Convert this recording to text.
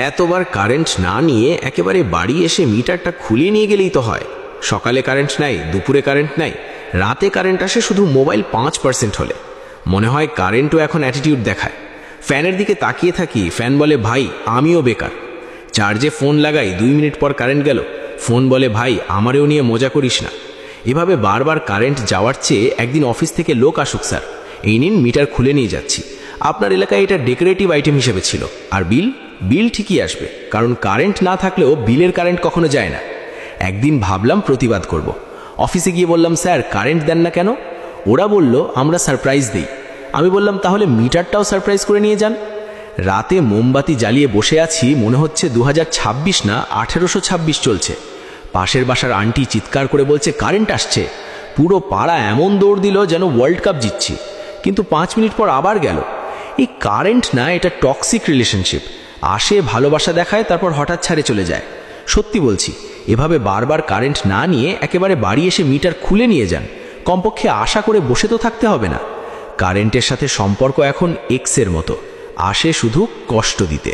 এতবার কারেন্ট না নিয়ে একেবারে বাড়ি এসে মিটারটা খুলে নিয়ে গেলেই তো হয়। সকালে কারেন্ট নাই, দুপুরে কারেন্ট নাই, রাতে কারেন্ট আসে শুধু মোবাইল 5% হলে। মনে হয় কারেন্টও এখন অ্যাটিটিউড দেখায়। ফ্যানের দিকে তাকিয়ে থাকি, ফ্যান বলে ভাই আমিও বেকার। চার্জে ফোন লাগাই, 2 মিনিট পর কারেন্ট গেল, ফোন বলে ভাই আমারেও নিয়ে মজা করিস না। এভাবে বারবার কারেন্ট যাওয়ার চেয়ে একদিন অফিস থেকে লোক আসুক স্যার, এই নিন মিটার খুলে নিয়ে যাচ্ছি, আপনার এলাকায় এটা ডেকোরেটিভ আইটেম হিসেবে ছিল। আর বিল ঠিকই আসবে, কারণ কারেন্ট না থাকলেও বিলের কারেন্ট কখনো যায় না। একদিন ভাবলাম প্রতিবাদ করব। অফিসে গিয়ে বললাম স্যার কারেন্ট দেন না কেন? ওরা বলল আমরা সারপ্রাইজ দিই। আমি বললাম তাহলে মিটারটাও সারপ্রাইজ করে নিয়ে যান। রাতে মোমবাতি জ্বালিয়ে বসে আছি, মনে হচ্ছে 2026 না 1826 চলছে। পাশের বাসার আন্টি চিৎকার করে বলছে কারেন্ট আসছে। পুরো পাড়া এমন দৌড় দিল যেন ওয়ার্ল্ড কাপ জিতছি। কিন্তু 5 মিনিট পর আবার গেল। এই কারেন্ট না, এটা টক্সিক রিলেশনশিপ। আসে ভালোবাসা দেখায়, তারপর হঠাৎ ছাড়ে চলে যায়। সত্যি বলছি, এভাবে বারবার কারেন্ট না নিয়ে একেবারে বাড়ি এসে মিটার খুলে নিয়ে যান। কমপক্ষে আশা করে বসে তো থাকতে হবে না। কারেন্টের সাথে সম্পর্ক এখন এক্সের মতো, আসে শুধু কষ্ট দিতে।